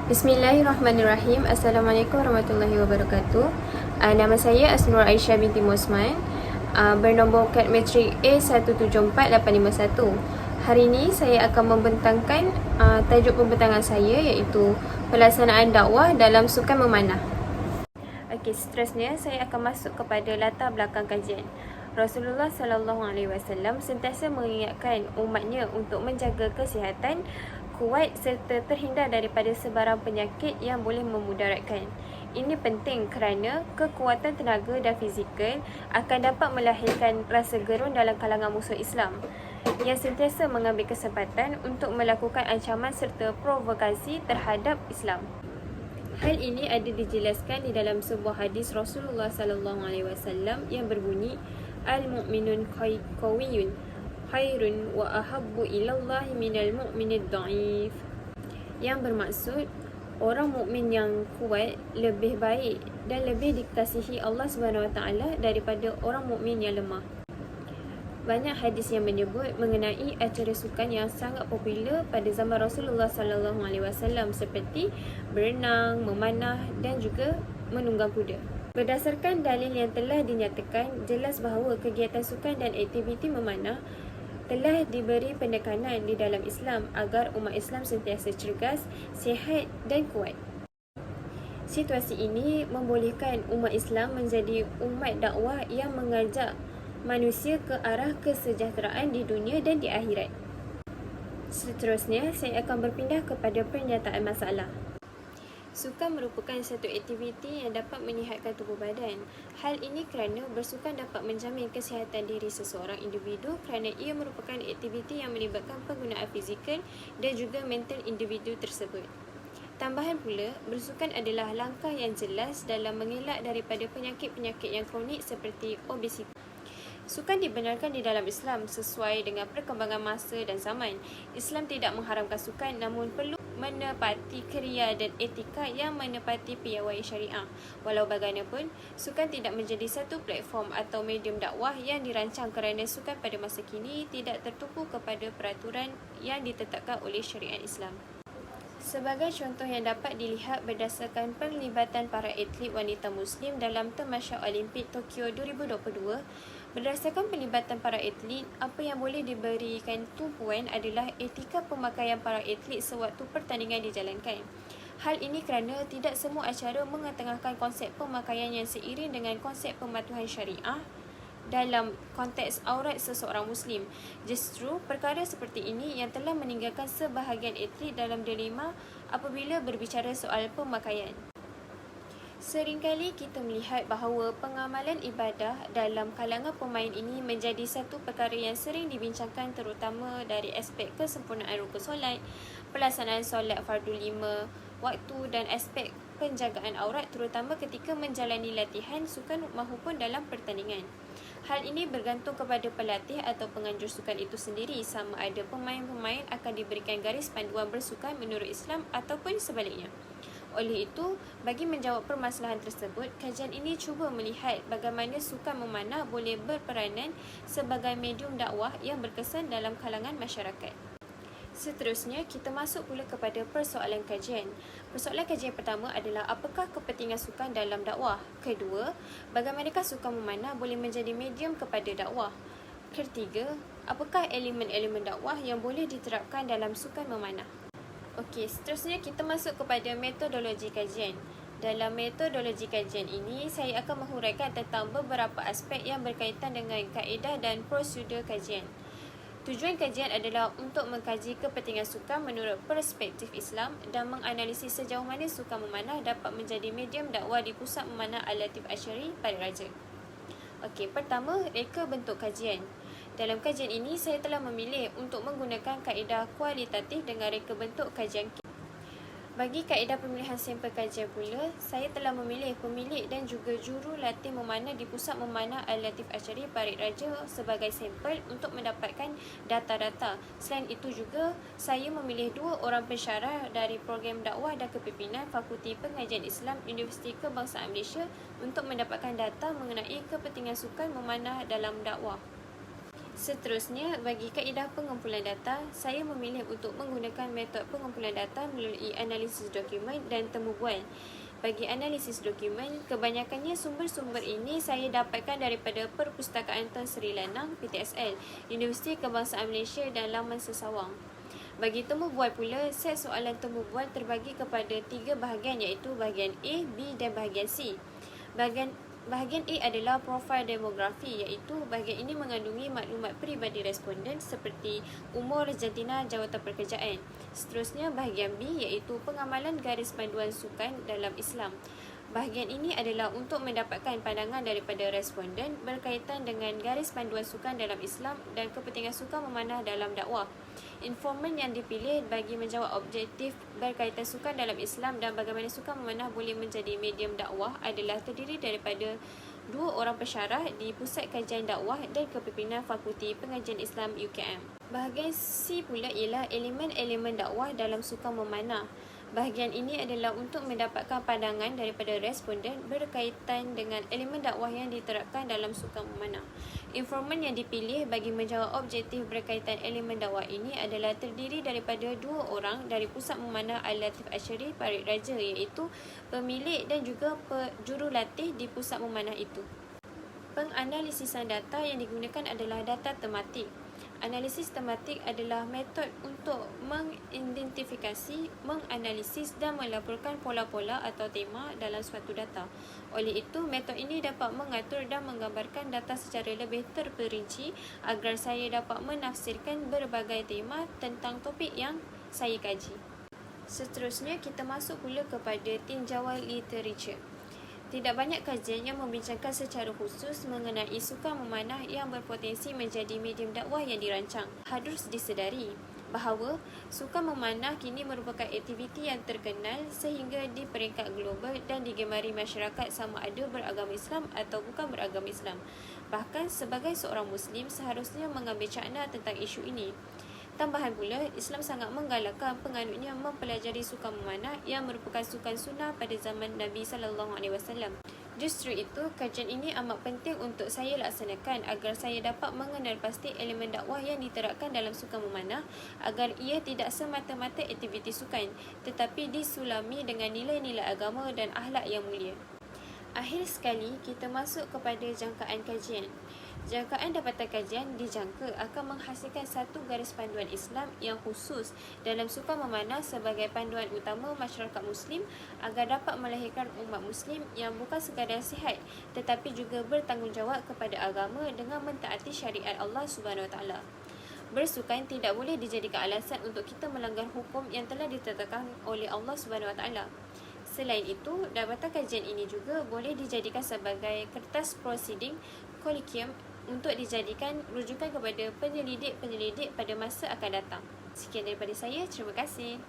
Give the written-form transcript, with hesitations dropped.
Bismillahirrahmanirrahim. Assalamualaikum warahmatullahi wabarakatuh. Nama saya Asnur Aisyah binti Musman, bernombor kad matrik A174851. Hari ini saya akan membentangkan tajuk pembentangan saya iaitu pelaksanaan dakwah dalam sukan memanah. Okey, seterusnya saya akan masuk kepada latar belakang kajian. Rasulullah SAW sentiasa mengingatkan umatnya untuk menjaga kesihatan, kuat serta terhindar daripada sebarang penyakit yang boleh memudaratkan. Ini penting kerana kekuatan tenaga dan fizikal akan dapat melahirkan rasa gerun dalam kalangan musuh Islam yang sentiasa mengambil kesempatan untuk melakukan ancaman serta provokasi terhadap Islam. Hal ini ada dijelaskan di dalam sebuah hadis Rasulullah SAW yang berbunyi, Al-mu'minun qawiyyun khairun wa ahabbu ilallahi minal mu'minid da'if, yang bermaksud orang mukmin yang kuat lebih baik dan lebih dikasihi Allah SWT daripada orang mukmin yang lemah. Banyak hadis yang menyebut mengenai acara sukan yang sangat popular pada zaman Rasulullah SAW seperti berenang, memanah dan juga menunggang kuda. Berdasarkan dalil yang telah dinyatakan, jelas bahawa kegiatan sukan dan aktiviti memanah telah diberi penekanan di dalam Islam agar umat Islam sentiasa cergas, sihat dan kuat. Situasi ini membolehkan umat Islam menjadi umat dakwah yang mengajak manusia ke arah kesejahteraan di dunia dan di akhirat. Seterusnya, saya akan berpindah kepada pernyataan masalah. Sukan merupakan satu aktiviti yang dapat menyihatkan tubuh badan. Hal ini kerana bersukan dapat menjamin kesihatan diri seseorang individu kerana ia merupakan aktiviti yang melibatkan penggunaan fizikal dan juga mental individu tersebut. Tambahan pula, bersukan adalah langkah yang jelas dalam mengelak daripada penyakit-penyakit yang kronik seperti obesitas. Sukan dibenarkan di dalam Islam sesuai dengan perkembangan masa dan zaman. Islam tidak mengharamkan sukan namun perlu menepati kriya dan etika yang menepati piawai syariah. Walau bagaimanapun, sukan tidak menjadi satu platform atau medium dakwah yang dirancang kerana sukan pada masa kini tidak tertumpu kepada peraturan yang ditetapkan oleh syariat Islam. Sebagai contoh yang dapat dilihat berdasarkan penglibatan para atlet wanita Muslim dalam Tamasya Olimpik Tokyo 2022, berdasarkan penglibatan para atlet, apa yang boleh diberikan tumpuan adalah etika pemakaian para atlet sewaktu pertandingan dijalankan. Hal ini kerana tidak semua acara mengetengahkan konsep pemakaian yang seiring dengan konsep pematuhan syariah dalam konteks aurat seseorang Muslim. Justru, perkara seperti ini yang telah meninggalkan sebahagian atlet dalam dilema apabila berbicara soal pemakaian. Seringkali kita melihat bahawa pengamalan ibadah dalam kalangan pemain ini menjadi satu perkara yang sering dibincangkan terutama dari aspek kesempurnaan rukun solat, pelaksanaan solat fardu 5 waktu dan aspek penjagaan aurat terutama ketika menjalani latihan sukan maupun dalam pertandingan. Hal ini bergantung kepada pelatih atau penganjur sukan itu sendiri sama ada pemain-pemain akan diberikan garis panduan bersukan menurut Islam ataupun sebaliknya. Oleh itu, bagi menjawab permasalahan tersebut, kajian ini cuba melihat bagaimana sukan memanah boleh berperanan sebagai medium dakwah yang berkesan dalam kalangan masyarakat. Seterusnya, kita masuk pula kepada persoalan kajian. Persoalan kajian pertama adalah apakah kepentingan sukan dalam dakwah? Kedua, bagaimanakah sukan memanah boleh menjadi medium kepada dakwah? Ketiga, apakah elemen-elemen dakwah yang boleh diterapkan dalam sukan memanah? Okey, seterusnya kita masuk kepada metodologi kajian. Dalam metodologi kajian ini, saya akan menghuraikan tentang beberapa aspek yang berkaitan dengan kaedah dan prosedur kajian. Tujuan kajian adalah untuk mengkaji kepentingan sukan menurut perspektif Islam dan menganalisis sejauh mana sukan memanah dapat menjadi medium dakwah di pusat memanah Al-Latif Asy'ari Parit Raja. Okey, pertama, reka bentuk kajian. Dalam kajian ini, saya telah memilih untuk menggunakan kaedah kualitatif dengan reka bentuk kajian. Bagi kaedah pemilihan sampel kajian pula, saya telah memilih pemilik dan juga juru latih memanah di Pusat Memanah Al-Latif Asy'ari Parit Raja sebagai sampel untuk mendapatkan data-data. Selain itu juga, saya memilih 2 orang pensyarah dari program dakwah dan kepimpinan Fakulti Pengajian Islam Universiti Kebangsaan Malaysia untuk mendapatkan data mengenai kepentingan sukan memanah dalam dakwah. Seterusnya, bagi kaedah pengumpulan data, saya memilih untuk menggunakan metod pengumpulan data melalui analisis dokumen dan temu bual. Bagi analisis dokumen, kebanyakannya sumber-sumber ini saya dapatkan daripada Perpustakaan Tun Sri Lanang (PTSL), Universiti Kebangsaan Malaysia dan laman Sesawang. Bagi temu bual pula, set soalan temu bual terbagi kepada 3 bahagian iaitu bahagian A, B dan bahagian C. Bahagian A adalah profil demografi, iaitu bahagian ini mengandungi maklumat peribadi responden seperti umur, jantina, jawatan pekerjaan. Seterusnya, bahagian B iaitu pengamalan garis panduan sukan dalam Islam. Bahagian ini adalah untuk mendapatkan pandangan daripada responden berkaitan dengan garis panduan sukan dalam Islam dan kepentingan sukan memanah dalam dakwah. Informan yang dipilih bagi menjawab objektif berkaitan sukan dalam Islam dan bagaimana sukan memanah boleh menjadi medium dakwah adalah terdiri daripada 2 orang pensyarah di Pusat Kajian Dakwah dan Kepimpinan Fakulti Pengajian Islam UKM. Bahagian C pula ialah elemen-elemen dakwah dalam sukan memanah. Bahagian ini adalah untuk mendapatkan pandangan daripada responden berkaitan dengan elemen dakwah yang diterapkan dalam sukan memanah. Informan yang dipilih bagi menjawab objektif berkaitan elemen dakwah ini adalah terdiri daripada 2 orang dari Pusat Memanah Al-Latif Asyari Parit Raja, iaitu pemilik dan juga jurulatih di pusat memanah itu. Penganalisisan data yang digunakan adalah data tematik. Analisis tematik adalah metod untuk mengidentifikasi, menganalisis dan melaporkan pola-pola atau tema dalam suatu data. Oleh itu, metod ini dapat mengatur dan menggambarkan data secara lebih terperinci agar saya dapat menafsirkan berbagai tema tentang topik yang saya kaji. Seterusnya, kita masuk pula kepada tinjauan literature. Tidak banyak kajian yang membincangkan secara khusus mengenai sukan memanah yang berpotensi menjadi medium dakwah yang dirancang. Harus disedari bahawa sukan memanah kini merupakan aktiviti yang terkenal sehingga di peringkat global dan digemari masyarakat sama ada beragama Islam atau bukan beragama Islam. Bahkan sebagai seorang Muslim seharusnya mengambil cakna tentang isu ini. Tambahan pula, Islam sangat menggalakkan penganutnya mempelajari sukan memanah yang merupakan sukan sunnah pada zaman Nabi SAW. Justru itu, kajian ini amat penting untuk saya laksanakan agar saya dapat mengenal pasti elemen dakwah yang diterapkan dalam sukan memanah agar ia tidak semata-mata aktiviti sukan tetapi disulami dengan nilai-nilai agama dan akhlak yang mulia. Akhir sekali, kita masuk kepada jangkaan kajian. Jangkaan dapatan kajian dijangka akan menghasilkan satu garis panduan Islam yang khusus dalam sukan memanah sebagai panduan utama masyarakat Muslim agar dapat melahirkan umat Muslim yang bukan sekadar sihat tetapi juga bertanggungjawab kepada agama dengan mentaati syariat Allah SWT. Bersukan tidak boleh dijadikan alasan untuk kita melanggar hukum yang telah ditetapkan oleh Allah SWT. Selain itu, dapatan kajian ini juga boleh dijadikan sebagai kertas prosiding kolikium untuk dijadikan rujukan kepada penyelidik-penyelidik pada masa akan datang. Sekian daripada saya, terima kasih.